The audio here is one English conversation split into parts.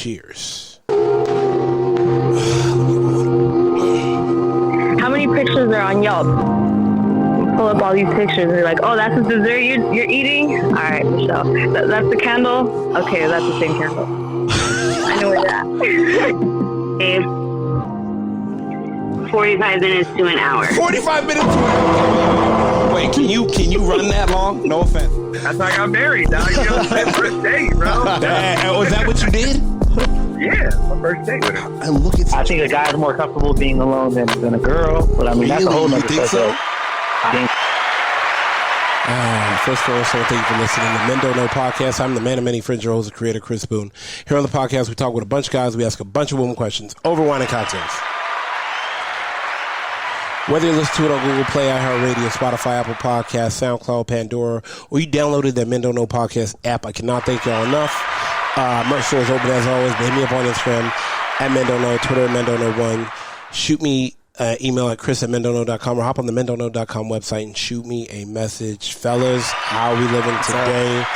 Cheers. How many pictures are on Yelp? Pull up all these pictures and you're like, oh, that's the dessert you're eating? All right, Michelle. That's the candle? Okay, that's the same candle. I know where that. 45 minutes to an hour. 45 minutes to an hour. Wait, can you run that long? No offense. That's how I got married, dog. You know, my first date, bro. Was that what you did? Yeah, my first date with her. And look at I think a guy's more comfortable being alone than a girl, but I mean, that's a whole you nother think so? subject. I think First of all, thank you for listening to Men Don't Know Podcast. I'm the man of many friends, your host, the creator, Chris Boone. Here on the podcast, we talk with a bunch of guys. We ask a bunch of women questions over wine and cocktails. Whether you listen to it on Google Play, iHeartRadio, Spotify, Apple Podcasts, SoundCloud, Pandora, or you downloaded that Men Don't Know Podcast app, I cannot thank y'all enough. Merch store is open as always. Hit me up on Instagram at Men Don't Know, Twitter at Men Don't Know 1. Shoot me email at chris@mendontknow.com or hop on the mendontknow.com website and shoot me a message. Fellas, how are we living today?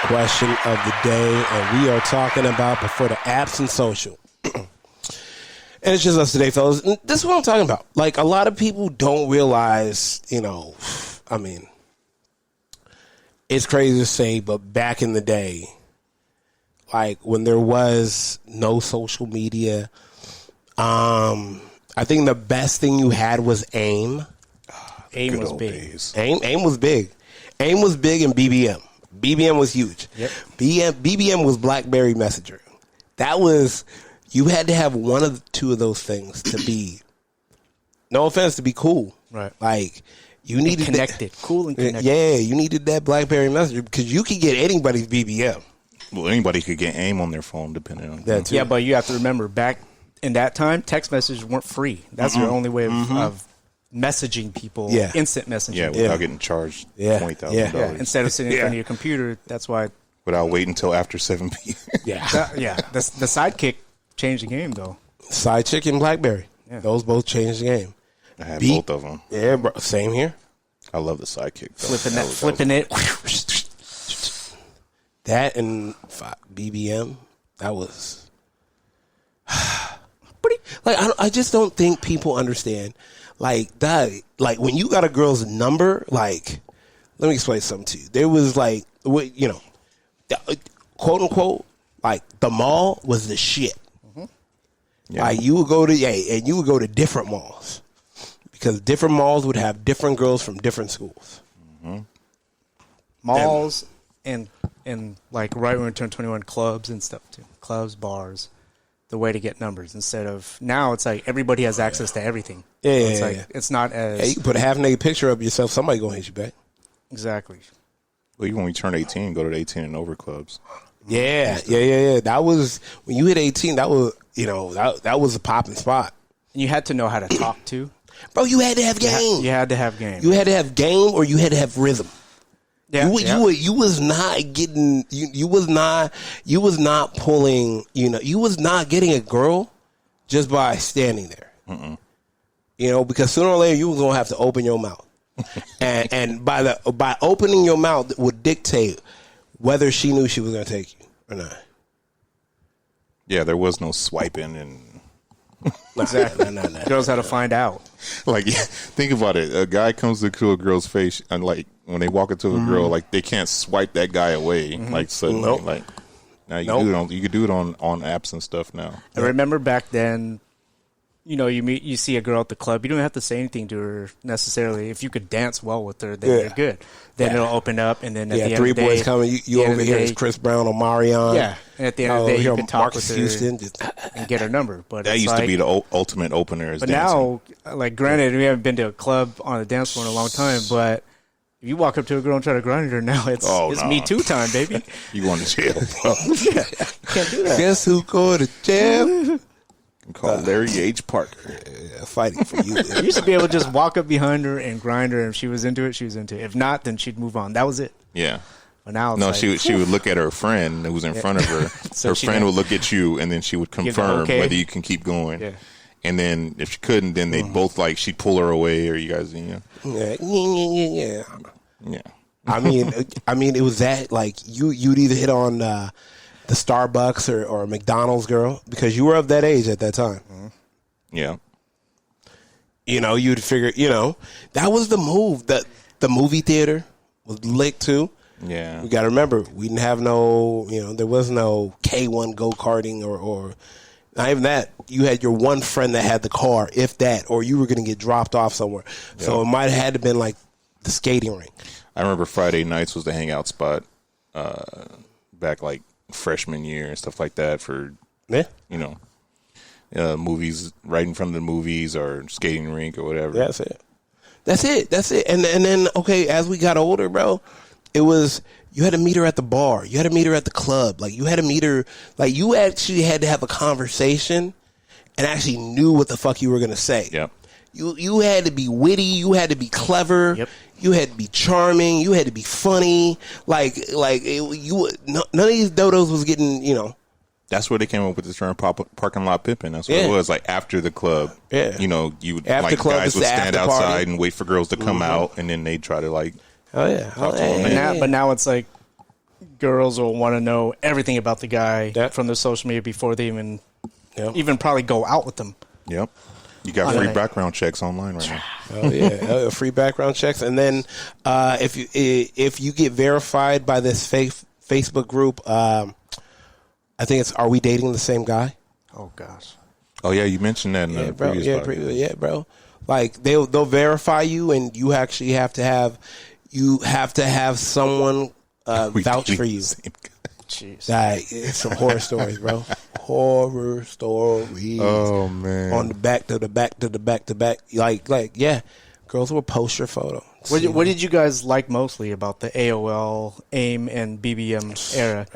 Question of the day. And we are talking about before the apps and social. And it's just us today, fellas. And this is what I'm talking about. Like, a lot of people don't realize, I mean, it's crazy to say, but back in the day, like, when there was no social media, I think the best thing you had was AIM. AIM was big. AIM was big. AIM was big and BBM. BBM was huge. Yep. BBM was BlackBerry Messenger. That was... You had to have one of the two of those things to be, no offense, to be cool. Right. Like, you needed connected. Cool and connected. Yeah, you needed that BlackBerry Messenger because you could get anybody's BBM. Well, anybody could get AIM on their phone, depending on that too. Yeah, but you have to remember, back in that time, text messages weren't free. That's your only way of messaging people. Yeah. Instant messaging. Yeah, without getting charged $20,000. Yeah. Instead of sitting in front of your computer, that's why. Without waiting until after 7 p.m. Yeah. The sidekick changed the game, though. Side Chick and BlackBerry. Yeah. Those both changed the game. I had both of them. Yeah, bro. Same here. I love the Sidekick. Flipping it. That and BBM, that was... Like, I just don't think people understand. Like, that, like, when you got a girl's number, like, let me explain something to you. There was, like, quote unquote, like, the mall was the shit. Yeah. Like, you would go to different malls because different malls would have different girls from different schools. Malls and like right when we turn 21, clubs and stuff too. Clubs, bars, the way to get numbers instead of now. It's like everybody has access to everything. It's not as you can put a half naked picture of yourself. Somebody gonna hit you back. Exactly. Well, even when you turn 18, go to the 18 and over clubs. Yeah. That was when you hit 18. That was that was a popping spot. And you had to know how to talk to. Bro, you had to have game. You had to have game. You had to have game, or you had to have rhythm. Yeah, you was not getting. You was not pulling. You was not getting a girl just by standing there. Because sooner or later you was gonna have to open your mouth, and by opening your mouth would dictate whether she knew she was gonna take you or not. Yeah, there was no swiping and. Exactly. No. Girls had to find out. Like, think about it. A guy comes to a girl's face, and like when they walk into a girl, like they can't swipe that guy away. Like suddenly, like now you can do it on apps and stuff now. I remember back then. You see a girl at the club. You don't have to say anything to her necessarily. If you could dance well with her, then you're good. Then it'll open up, and then at the end three of the day, boys coming. You over here is Chris Brown or Marion. Yeah, and at the end of the day, you can talk Marcus with her Houston and get her number. But that used to be the ultimate opener. Is but dancing. Now, like, granted, we haven't been to a club on a dance floor in a long time, but if you walk up to a girl and try to grind her now, it's Me Too time, baby. You going to jail, bro? You can't do that. Guess who going to jail? Call Larry H. Parker. Fighting for you. You used to be able to just walk up behind her and grind her. If she was into it, she was into it. If not, then she'd move on. That was it. Yeah. But now it's she would look at her friend who was in front of her. So her friend would look at you, and then she would confirm whether you can keep going. Yeah. And then if she couldn't, then they'd both she'd pull her away, or you guys, Yeah. Yeah. I mean, it was that you'd either hit on the Starbucks or McDonald's girl, because you were of that age at that time. Yeah. You know, you'd figure, you know, that was the move. The movie theater was lit too. Yeah. You got to remember, we didn't have no, you know, there was no K1 go-karting or not even that. You had your one friend that had the car, if that, or you were going to get dropped off somewhere. So it might have had to been like the skating rink. I remember Friday nights was the hangout spot back like freshman year and stuff like that for, you know, movies, right in front of the movies or skating rink or whatever. That's it. And then, okay, as we got older, bro, it was, you had to meet her at the bar. You had to meet her at the club. Like, you had to meet her, like, you actually had to have a conversation and actually knew what the fuck you were going to say. Yep. You had to be witty. You had to be clever. Yep. You had to be charming. You had to be funny. None of these dodos was getting, you know. That's where they came up with the term parking lot pimping. That's what it was. Like after the club, you know, you would, like guys would stand outside and wait for girls to come out, and then they'd try to like, But now it's like girls will want to know everything about the guy from their social media before they even probably go out with them. Yep. You got free background checks online right now. Oh yeah, free background checks, and then if you get verified by this Facebook group, I think it's "Are we dating the same guy?" Oh gosh. Oh yeah, you mentioned that in the previous podcast. Bro. Like they'll verify you, and you actually have to have someone vouch for you. Jeez. Like, it's some horror stories, bro. Horror stories. Oh man. On the back to the back to the back to back. Like yeah. Girls will post your photo. What did you guys like mostly about the AOL, AIM, and BBM era?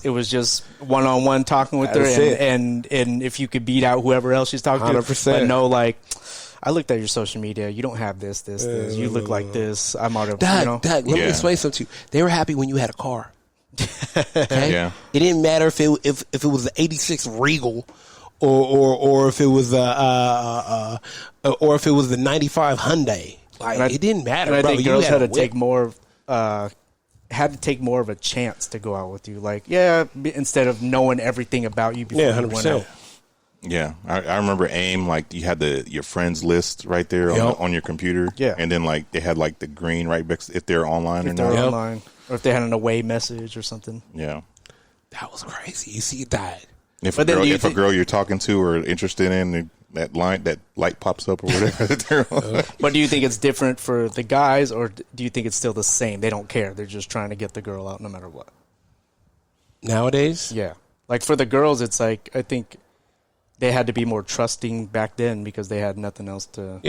It was just one-on-one talking with her, and if you could beat out whoever else she's talking 100%. to, but no, like, I looked at your social media. You don't have this. You look like this. I'm out of, Doug, let me explain something to you. They were happy when you had a car. Okay? Yeah. It didn't matter if it was the '86 Regal or if it was the '95 Hyundai. Like, it didn't matter. And I think girls had to take more. take more of a chance to go out with you. Like, instead of knowing everything about you before you went out. Yeah, I remember AIM, like you had your friends list right there on your computer. Yeah. And then like they had like the green right next if they're online or not. Online. Or if they had an away message or something. Yeah. That was crazy. You see, it died. If a girl you're talking to or interested in, that light pops up or whatever. But do you think it's different for the guys, or do you think it's still the same? They don't care. They're just trying to get the girl out no matter what. Nowadays? Yeah. Like for the girls, it's like, I think they had to be more trusting back then because they had nothing else to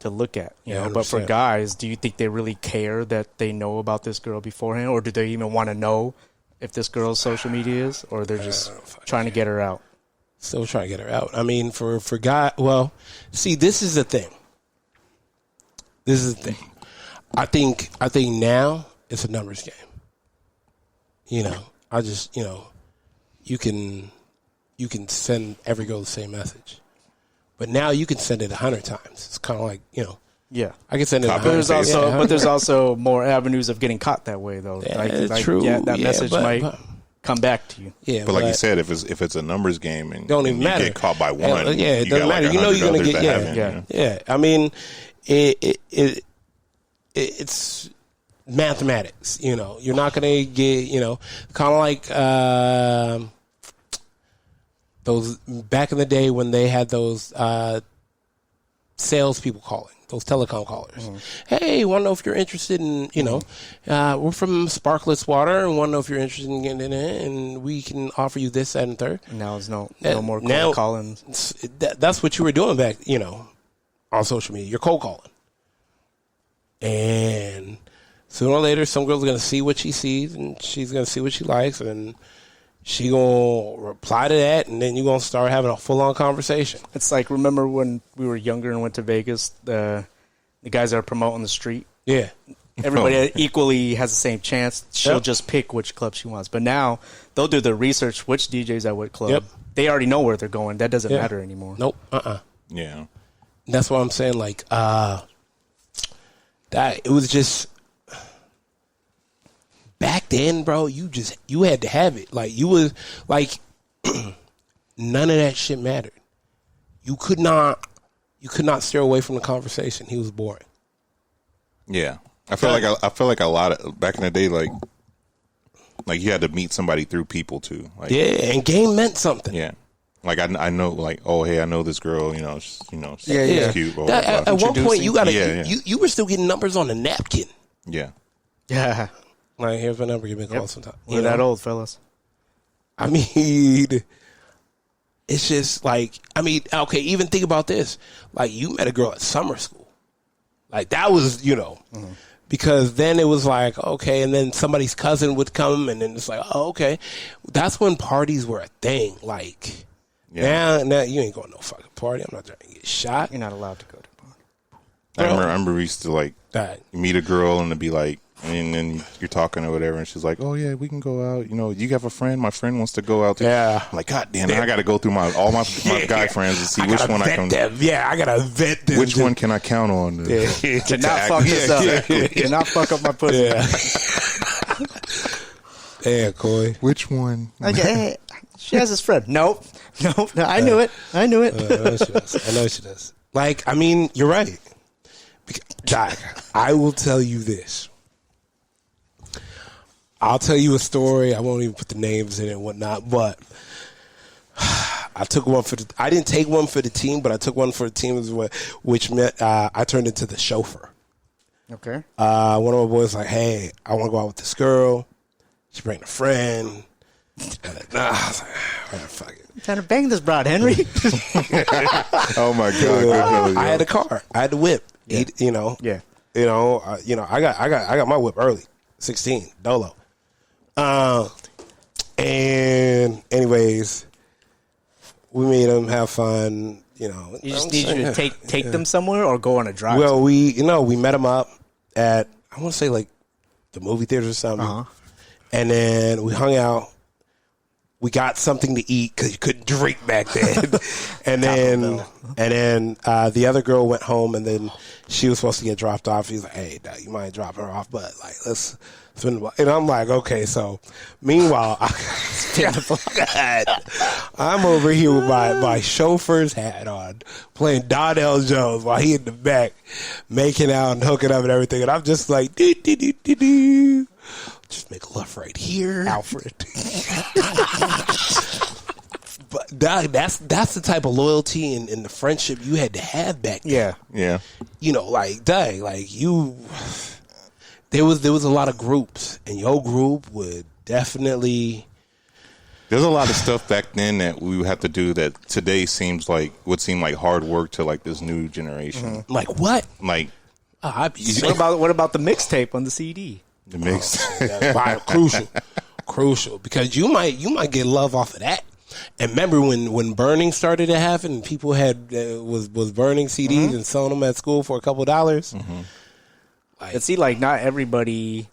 look at. You know? 100%. But for guys, do you think they really care that they know about this girl beforehand, or do they even want to know if this girl's social media is, or they're just trying to get her out? Still trying to get her out. I mean, for guy, well, see, this is the thing. I think now it's a numbers game. You know, you can send every girl the same message, but now you can send it 100 times. It's kind of like, you know. Yeah, I can send it. But there's also more avenues of getting caught that way, though. Yeah, true. Yeah, that message might come back to you. Yeah, but like you said, if it's a numbers game and don't even matter. You get caught by one, it doesn't matter. Like you know you're gonna get yeah. I mean, it's mathematics. You know, you're not gonna get, you know, kind of like those back in the day when they had those salespeople calling. Those telecom callers. Hey, want to know if you're interested in, you know, we're from Sparklets Water and want to know if you're interested in getting in it, and we can offer you this, that, and third. And now it's no more cold calling. That's what you were doing back, you know, on social media. You're cold calling. And sooner or later, some girl's going to see what she sees, and she's going to see what she likes, and she going to reply to that, and then you're going to start having a full-on conversation. It's like, remember when we were younger and went to Vegas, the guys that are promoting the street? Yeah. Everybody equally has the same chance. She'll just pick which club she wants. But now, they'll do the research, which DJ's at what club. Yep. They already know where they're going. That doesn't matter anymore. Nope. Yeah. That's what I'm saying, like, that it was just back then, bro, you had to have it. Like, you was like, none of that shit mattered. You could not steer away from the conversation. He was boring. Yeah, I feel like a lot of back in the day, like you had to meet somebody through people too. Like, yeah, and game meant something. Yeah, like I know, like, oh, hey, I know this girl. She's cute. Blah, blah, blah. At one point, you were still getting numbers on a napkin. Yeah. Like, here's my number. Give me a call sometime. We're that old, fellas. I mean, it's just like, okay, even think about this. Like, you met a girl at summer school. Like, that was, because then it was like, okay, and then somebody's cousin would come, and then it's like, oh, okay. That's when parties were a thing. Like, now you ain't going to no fucking party. I'm not trying to get shot. You're not allowed to go to a I party. remember we used to, like, meet a girl and it'd be like, and then you're talking or whatever, and she's like, "Oh yeah, we can go out. You have a friend. My friend wants to go out too." Yeah. I'm like, God damn it! I got to go through all my guy friends to see which one I can. Yeah, I gotta vet them. Which one can I count on? To not fuck this up. To not fuck up my pussy. Yeah, Coy. Which one? Okay, she has his friend. Nope. I knew it. I know she does. Like, I mean, you're right. Doc, I will tell you this. I'll tell you a story. I won't even put the names in it and whatnot, but I took one I didn't take one for the team, but I took one for the team, which meant I turned into the chauffeur. Okay. One of my boys was like, hey, I want to go out with this girl. She bring a friend. I was like, fuck it. I'm trying to bang this broad, Henry. Oh my God. I had a car. I had the whip. Yeah. I got my whip early. 16, Dolo. And anyways, we made them have fun. You just need you to take them somewhere or go on a drive. Well, we met them up at, I want to say, like, the movie theater or something. And then we hung out. We got something to eat because you couldn't drink back then. and then the other girl went home, and then she was supposed to get dropped off. He's like, hey, Doug, you might drop her off, but like, let's spend the. And I'm like, okay. So meanwhile, I'm over here with my chauffeur's hat on, playing Donnell Jones while he in the back making out and hooking up and everything, and I'm just like, do. Just make a left right here, Alfred. But that's the type of loyalty and the friendship you had to have back then. Yeah. There was a lot of groups, and your group would definitely. There's a lot of stuff back then that we would have to do that today would seem like hard work to like this new generation. Mm-hmm. Like what? Like, what about the mixtape on the CD? The mix, crucial, because you might get love off of that. And remember when burning started to happen, and people was burning CDs and selling them at school for a couple $. But see, like, not everybody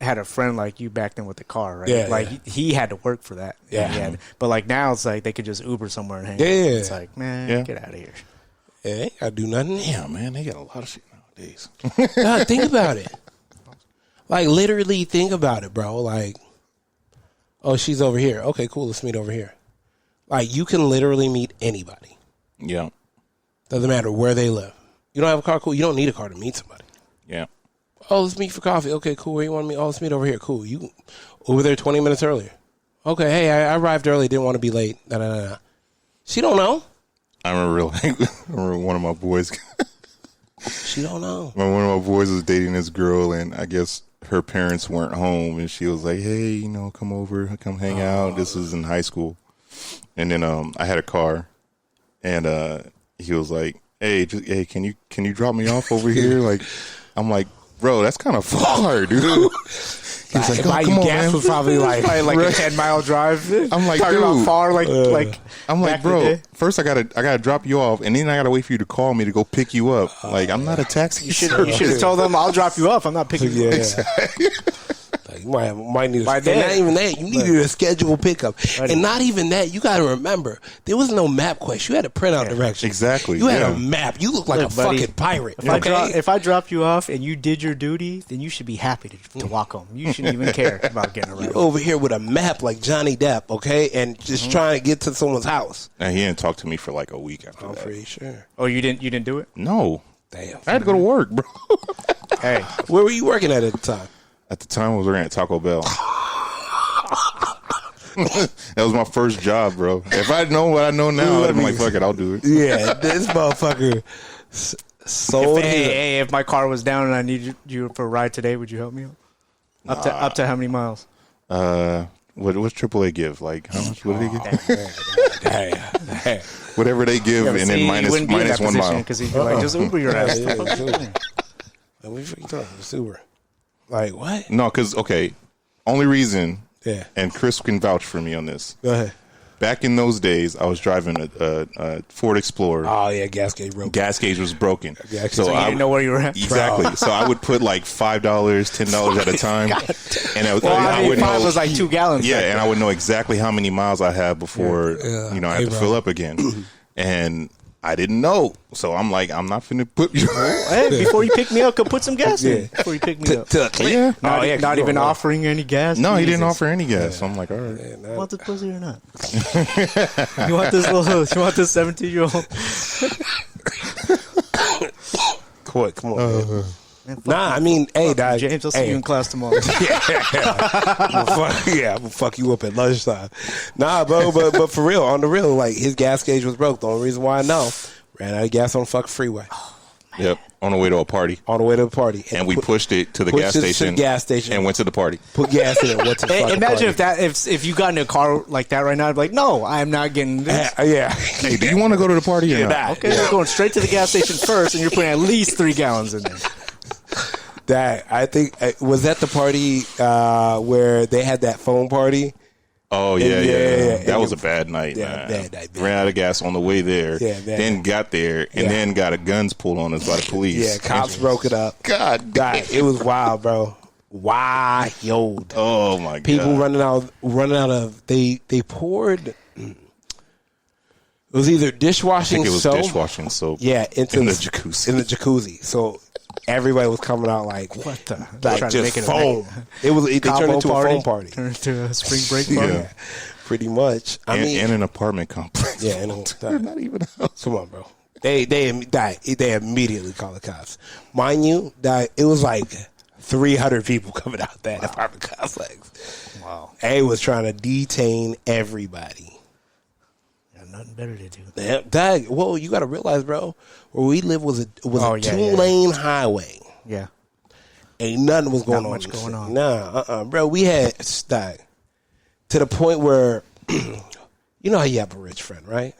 had a friend like you back then with the car, right? Yeah, he had to work for that. Yeah. But like now, it's like they could just Uber somewhere and hang out. Yeah. It's like, man, get out of here. Yeah, they ain't gotta do nothing. Yeah, man, they got a lot of shit nowadays. God, think about it. Like, literally think about it, bro. Like, oh, she's over here. Okay, cool. Let's meet over here. Like, you can literally meet anybody. Yeah. Doesn't matter where they live. You don't have a car? Cool. You don't need a car to meet somebody. Yeah. Oh, let's meet for coffee. Okay, cool. Where you want to meet? Oh, let's meet over here. Cool. You over there 20 minutes earlier. Okay, hey, I arrived early. Didn't want to be late. Nah. She don't know. I remember one of my boys. She don't know. One of my boys was dating this girl, and I guess her parents weren't home, and she was like, hey, come over, come hang out. This was in high school. And then I had a car, and he was like, hey, can you drop me off over here? Like, I'm like, bro, that's kind of far, dude. He's like, oh, come on, man. Was probably like a 10-mile drive. I'm like, talking dude, about far, like. I'm like, bro. First, I gotta drop you off, and then I gotta wait for you to call me to go pick you up. Like, I'm not a taxi. You should have told them I'll drop you off. I'm not picking you up. Like, You might need By and then. not even that. You needed a scheduled pickup. Right. And not even that. You got to remember, there was no MapQuest. You had to print out directions. Exactly. You had yeah. a map. You look like Look, a buddy, fucking pirate. If I dropped you off and you did your duty, then you should be happy to walk home. You shouldn't even care about getting a ride. You're over here with a map like Johnny Depp, okay, and just trying to get to someone's house. And he didn't talk to me for like a week after I'm that. pretty sure. Oh, you didn't do it? No. Damn. I had to go to work, bro. Hey, Where were you working at the time? At the time, I was working at Taco Bell. That was my first job, bro. If I'd known what I know now, I'd have been like, fuck it, I'll do it. Yeah, this motherfucker sold his. hey, if my car was down and I needed you for a ride today, would you help me out? Up to how many miles? What's AAA give? Like, how much? What do they give? Damn. Whatever they give, and then minus 1 mile. Because he'd be like, just Uber your ass. Yeah, we freaking talking Uber. Like what? No, because okay, only reason. Yeah. And Chris can vouch for me on this. Go ahead. Back in those days, I was driving a Ford Explorer. Oh yeah, gas gauge broke. Gas gauge was broken, Yeah, So you I didn't know where you were at? exactly. So I would put like $5, $10 at a time, and I would five know. was like 2 gallons. Yeah, and I would know exactly how many miles I have before Yeah. I had to bro. fill up again. And I didn't know, so I'm like, I'm not finna put you. Hey, before you pick me up, go put some gas in. Before you pick me up. Yeah. Not even offering any gas. No, he didn't Jesus. offer any gas. So I'm like, all right. You want this pussy or not? You want this 17-year-old? Quick, come on. Man. Nah, I mean, hey, dog. James, I'll see you in class tomorrow. I'm gonna fuck you up at lunchtime. Nah, bro, but for real, on the real, like his gas gauge was broke. The only reason why I know, ran out of gas on the fucking freeway Yep. On the way to a party, on the way to the party, and we pushed it to the gas station. And went to the party. Put gas in it. Went to the fucking Imagine party. if you got in a car like that right now, I'd be like, no, I'm not getting this. Yeah. Hey, do you want to go to the party? Or not? Okay, we're going straight to the gas station first, and you're putting at least 3 gallons in there. That I think was that the party where they had that phone party. Oh yeah. Yeah. That was a bad night, Yeah, man. bad night. Ran out of gas on the way there. Yeah, bad then night. got there and then got a guns pulled on us by the police. Yeah, cops broke it up. God, God, it was wild, bro. Wild. oh my god. People running out of they poured. It was either I dishwashing think it was soap. dishwashing soap. Yeah, into in the jacuzzi. In the jacuzzi. So everybody was coming out like What the? like Trying to just make it a foam. They turned into a foam party. Turned into a spring break party. Yeah. Pretty much. I mean, and an apartment complex. yeah, and Not even a house. come on, bro. They immediately called the cops. Mind you, that it was like 300 people coming out that apartment complex. Wow. They was trying to detain everybody. Got nothing better to do. That, well, you got to realize, bro, where we live was a Oh, yeah, 2-lane highway. Yeah. Ain't nothing was going Not on. much going on. Nah, bro. We had that to the point where you know how you have a rich friend, right?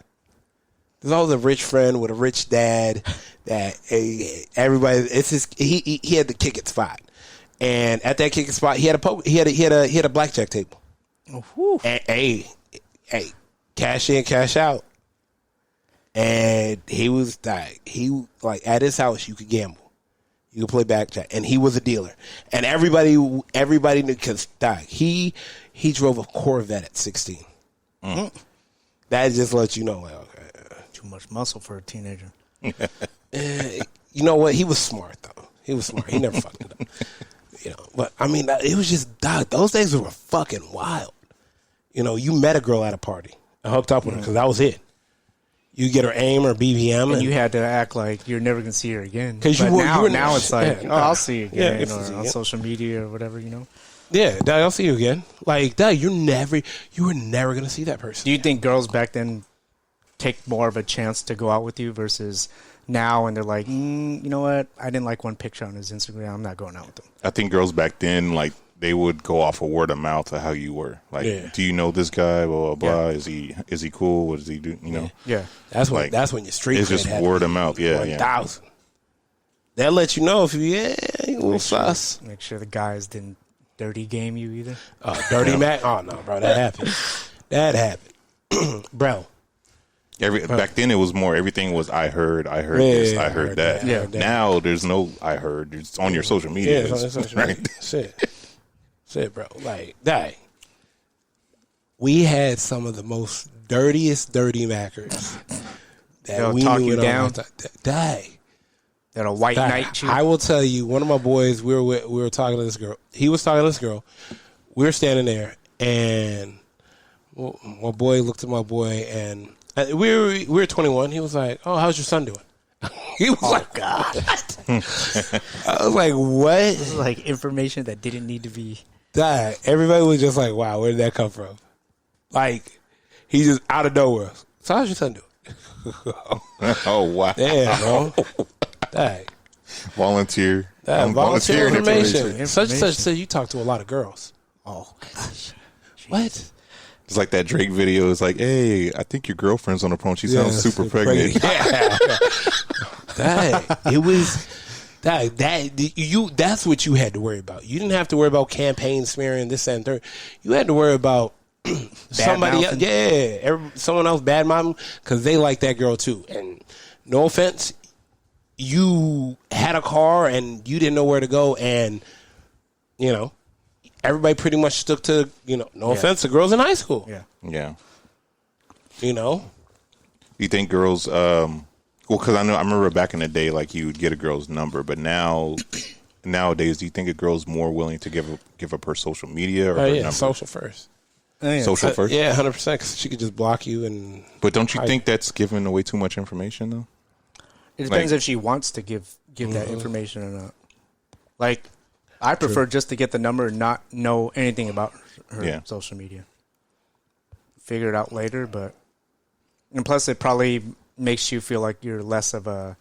There's always a rich friend with a rich dad that everybody. It's just he had the kick it spot, and at that kick it spot, he had a blackjack table. Oh, And hey, cash in, cash out. And he was like at his house you could gamble. You could play blackjack. And he was a dealer. And everybody knew because he drove a Corvette at 16. Mm-hmm. That just lets you know, like, okay. too much muscle for a teenager. You know what? He was smart though. He was smart. He never fucked it up. You know, but I mean, it was just those days were fucking wild. You know, you met a girl at a party. I hooked up with her because that was it. You get her AIM or BBM, And you had to act like you're never going to see her again. 'Cause you But were now it's like, yeah, I'll see you again, yeah, or on social media or whatever, you know. yeah, Dad, I'll see you again. Like, Dad, you were never gonna see that person. Do you think girls back then take more of a chance to go out with you versus now, and they're like, you know what? I didn't like one picture on his Instagram. I'm not going out with him. I think girls back then, like, they would go off of word of mouth of how you were. Like, Yeah. do you know this guy? Blah, blah, blah. Is he cool? What does he do? You know? Yeah. That's when Like, your street it's cred just had word to of be mouth. Yeah, 1,000. They'll let you know if you a little sus. Make sure the guys didn't dirty game you either. Dirty Mac. Oh no, bro, that happened. That happened, bro. Back then, it was more. Everything was I heard this, I heard that. Yeah. Now there's no I heard. It's on your social media. Yeah, it's on social right? media. Shit. Shit, bro. Like, dang. We had some of the most dirtiest dirty Mackers that They'll we talk knew you in our down. lifetime. Dang. That a white knight shoot. I will tell you, one of my boys, we were talking to this girl. He was talking to this girl. We were standing there, and my boy looked at my boy, and we were 21. He was like, "Oh, how's your son doing?" He was like, "God." I was like, "What?" This is like information that didn't need to be. That everybody was just like, "Wow, where did that come from?" Like, he just out of nowhere. So how's your son doing? Oh wow! Damn, bro. Dang. Volunteer. That volunteer information. Such and Information. such said you talk to a lot of girls. Oh, gosh. What? It's like that Drake video. It's like, hey, I think your girlfriend's on the phone. She sounds super pregnant. Yeah. It was that's what you had to worry about. You didn't have to worry about campaign smearing, this, that, and third. You had to worry about somebody else. Yeah, someone else bad mouthing because they like that girl too. And no offense, you had a car and you didn't know where to go, and everybody pretty much stuck to no offense to girls in high school. Yeah. You think girls? Because I remember back in the day, like you would get a girl's number, but nowadays, do you think a girl's more willing to give up her social media or her number? Social first. Social first? Yeah, 100%. Because she could just block you and. But don't you think that's giving away too much information, though? It depends if she wants to give that information or not. Like, I prefer just to get the number and not know anything about her social media. Figure it out later, and plus it probably makes you feel like you're less of a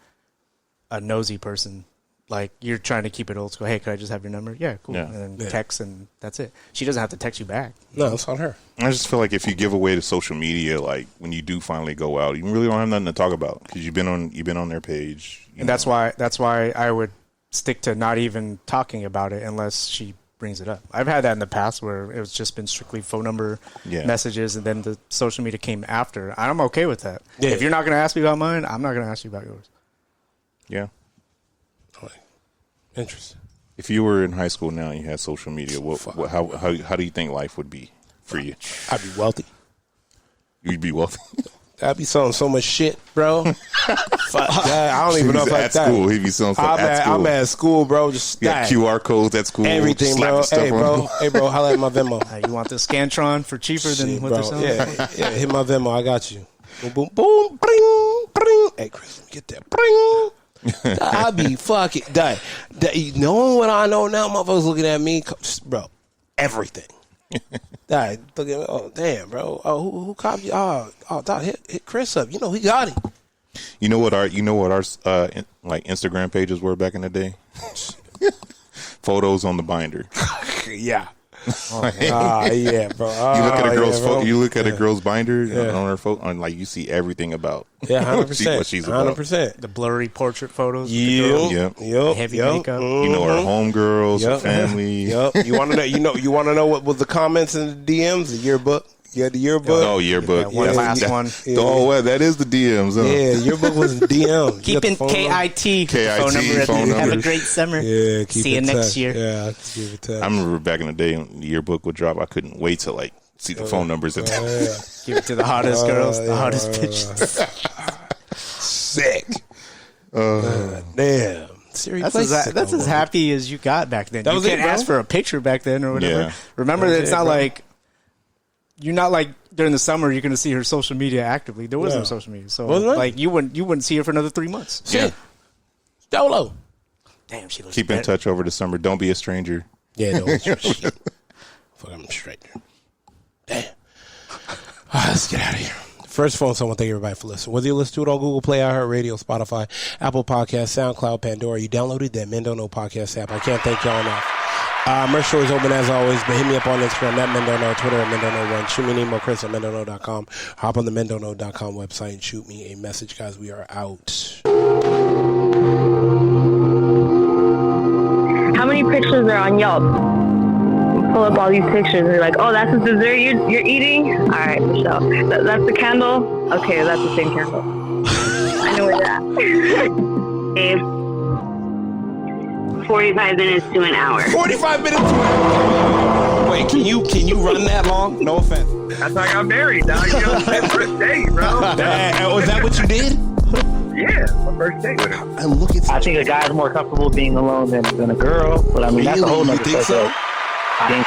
nosy person. Like, you're trying to keep it old school. Hey, could I just have your number? Yeah, cool. Yeah. And then text, and that's it. She doesn't have to text you back. No, it's on her. I just feel like if you give away the social media, like when you do finally go out, you really don't have nothing to talk about because you've been on their page. And that's why I would stick to not even talking about it unless she brings it up. I've had that in the past where it was just been strictly phone number messages, and then the social media came after. I'm okay with that. Yeah. If you're not going to ask me about mine, I'm not going to ask you about yours. Yeah. Interesting. If you were in high school now and you had social media, how do you think life would be for you? I'd be wealthy. You'd be wealthy. I'd be selling so much shit, bro. Fuck that. I don't even know if like that. School. He'd be selling stuff at school. I'm at school, bro. Just QR codes at school. Everything, bro. Hey, bro. Holla at my Venmo. You want the Scantron for cheaper than what they're selling? Yeah. Hit my Venmo. I got you. Boom, boom, boom. Bring, bring. Hey, Chris, let me get that. Bring. I'd be fucking die. Knowing what I know now, motherfuckers looking at me, bro. Everything. Die. Look at me. Oh, damn, bro. Oh, who copied you? Oh, dog, hit Chris up. He got him. You know what our like Instagram pages were back in the day? Photos on the binder. Yeah. Yeah, bro. You look at a girl's you look at a girl's binder on her photo, and like you see everything about 100%. what she's about. 100%. The blurry portrait photos. Yep. Heavy makeup. You know her homegirls, her family. Yep. You want to know? You want to know what was the comments in the DMs? The yearbook. Yeah, the yearbook. Oh, yearbook. That last one. Yeah. Oh, well, that is the DMs. Huh? Yeah, yearbook was DMs. Keeping KIT phone number. Have a great summer. Yeah, see you next year. Yeah, keep it I remember back in the day when the yearbook would drop, I couldn't wait to like see the phone numbers. Give it to the hottest girls, the hottest bitches. Sick. Damn. That's as happy as you got back then. You can't ask for a picture back then or whatever. Yeah. Remember, it's not like you're not like during the summer you're going to see her social media actively. There was no social media, so like you wouldn't see her for another 3 months. Yeah. Dolo. Damn, she looks. Keep in touch over the summer. Don't be a stranger. Yeah, don't be a stranger. Fuck, I'm a stranger. Damn. All right, let's get out of here. First of all, I want to thank everybody for listening. Whether you listen to it on Google Play, iHeartRadio, Spotify, Apple Podcasts, SoundCloud, Pandora, you downloaded that Men Don't Know podcast app. I can't thank y'all enough. Merch store is open as always, but hit me up on Instagram at Men Don't Know, Twitter at Men Don't Know 1. Shoot me an email, Chris at MenDon'tKnow.com. Hop on the MenDon'tKnow.com website and shoot me a message, guys. We are out. How many pictures are on Yelp? Pull up all these pictures and you're like, oh, that's the dessert you're eating? All right, Michelle. That's the candle? Okay, that's the same candle. I know where that. 45 minutes to an hour. 45 minutes to an hour. Wait, can you run that long? No offense. That's how I got married, dog. You know, first date, bro. Was that what you did? Yeah, my first date with her. And look at. I think a guy's more comfortable being alone than a girl, but I mean that's a whole Really? nother You think so? I think